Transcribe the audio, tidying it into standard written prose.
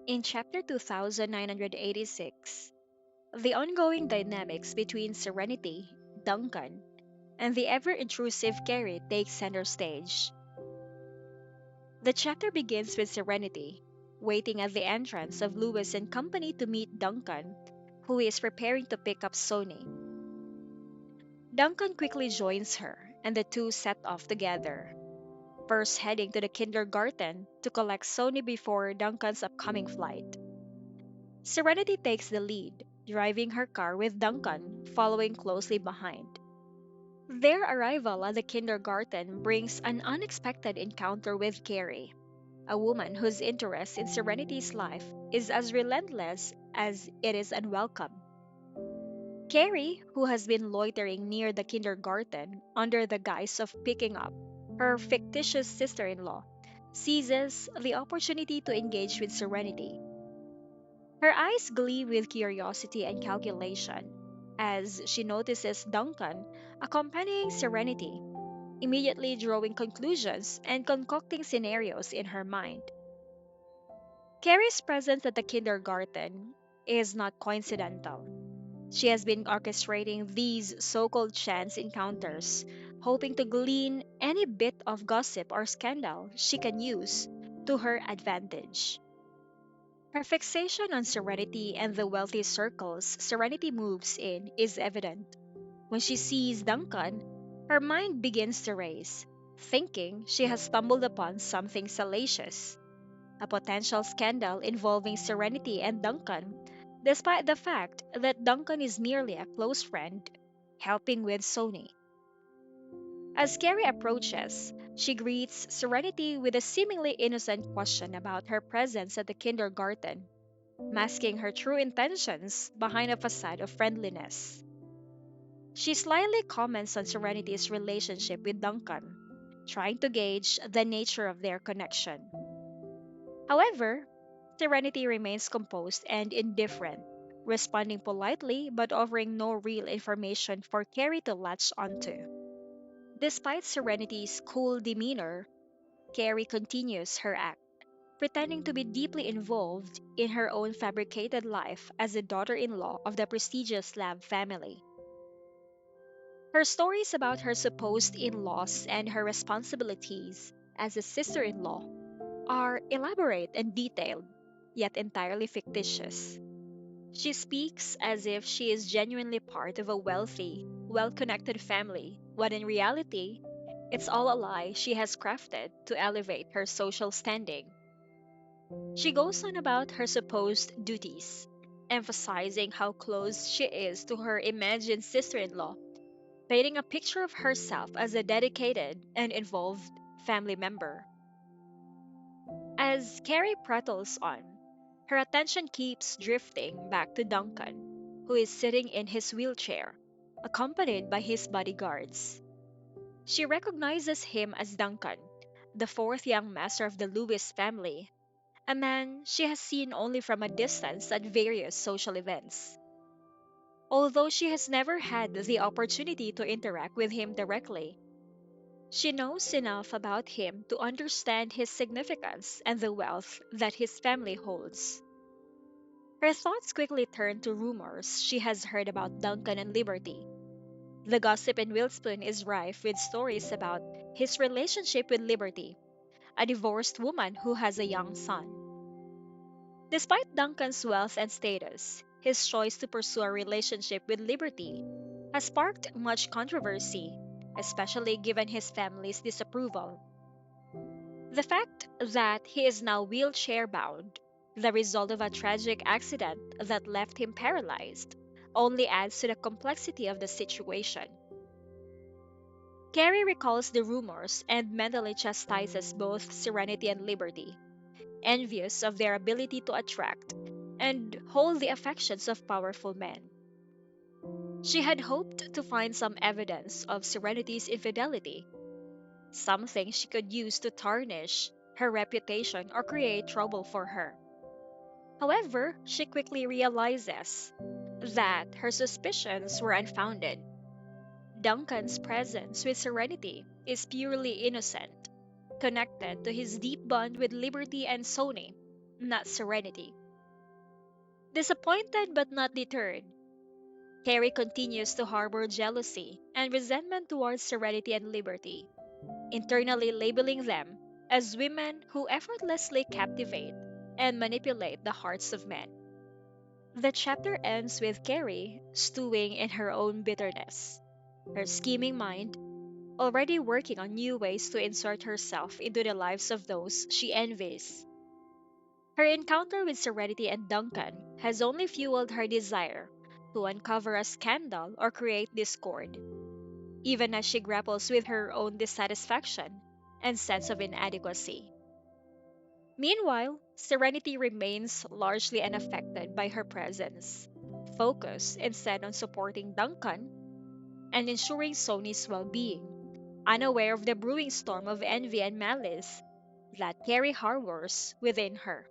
In chapter 2986, the ongoing dynamics between Serenity, Duncan, and the ever intrusive Carrie take center stage. The chapter begins with Serenity, waiting at the entrance of Lewis and Company to meet Duncan, who is preparing to pick up Sony. Duncan quickly joins her, and the two set off together, first heading to the kindergarten to collect Sony before Duncan's upcoming flight. Serenity takes the lead, driving her car with Duncan following closely behind. Their arrival at the kindergarten brings an unexpected encounter with Carrie, a woman whose interest in Serenity's life is as relentless as it is unwelcome. Carrie, who has been loitering near the kindergarten under the guise of picking up her fictitious sister in law, seizes the opportunity to engage with Serenity. Her eyes gleam with curiosity and calculation as she notices Duncan accompanying Serenity, immediately drawing conclusions and concocting scenarios in her mind. Carrie's presence at the kindergarten is not coincidental. She has been orchestrating these so called chance encounters, hoping to glean any bit of gossip or scandal she can use to her advantage. Her fixation on Serenity and the wealthy circles Serenity moves in is evident. When she sees Duncan, her mind begins to race, thinking she has stumbled upon something salacious, a potential scandal involving Serenity and Duncan, despite the fact that Duncan is merely a close friend helping with Sony. As Carrie approaches, she greets Serenity with a seemingly innocent question about her presence at the kindergarten, masking her true intentions behind a facade of friendliness. She slyly comments on Serenity's relationship with Duncan, trying to gauge the nature of their connection. However, Serenity remains composed and indifferent, responding politely but offering no real information for Carrie to latch onto. Despite Serenity's cool demeanor, Carrie continues her act, pretending to be deeply involved in her own fabricated life as the daughter in law of the prestigious Lab family. Her stories about her supposed in laws and her responsibilities as a sister in law are elaborate and detailed, yet entirely fictitious. She speaks as if she is genuinely part of a wealthy, well connected family, when in reality, it's all a lie she has crafted to elevate her social standing. She goes on about her supposed duties, emphasizing how close she is to her imagined sister in law, painting a picture of herself as a dedicated and involved family member. As Carrie prattles on, her attention keeps drifting back to Duncan, who is sitting in his wheelchair, accompanied by his bodyguards. She recognizes him as Duncan, the fourth young master of the Lewis family, a man she has seen only from a distance at various social events. Although she has never had the opportunity to interact with him directly, she knows enough about him to understand his significance and the wealth that his family holds. Her thoughts quickly turn to rumors she has heard about Duncan and Liberty. The gossip in Wilspoon is rife with stories about his relationship with Liberty, a divorced woman who has a young son. Despite Duncan's wealth and status, his choice to pursue a relationship with Liberty has sparked much controversy, especially given his family's disapproval. The fact that he is now wheelchair bound, the result of a tragic accident that left him paralyzed, only adds to the complexity of the situation. Carrie recalls the rumors and mentally chastises both Serenity and Liberty, envious of their ability to attract and hold the affections of powerful men. She had hoped to find some evidence of Serenity's infidelity, something she could use to tarnish her reputation or create trouble for her. However, she quickly realizes that her suspicions were unfounded. Duncan's presence with Serenity is purely innocent, connected to his deep bond with Liberty and Sony. not Serenity. Disappointed but not deterred, Carrie continues to harbor jealousy and resentment towards Serenity and Liberty, internally labeling them as women who effortlessly captivate and manipulate the hearts of men. The chapter ends with Carrie stewing in her own bitterness, her scheming mind already working on new ways to insert herself into the lives of those she envies. Her encounter with Serenity and Duncan has only fueled her desire to uncover a scandal or create discord, even as she grapples with her own dissatisfaction and sense of inadequacy. Meanwhile, Serenity remains largely unaffected by her presence, focused instead on supporting Duncan and ensuring Sony's well being, unaware of the brewing storm of envy and malice that Carrie harbors within her.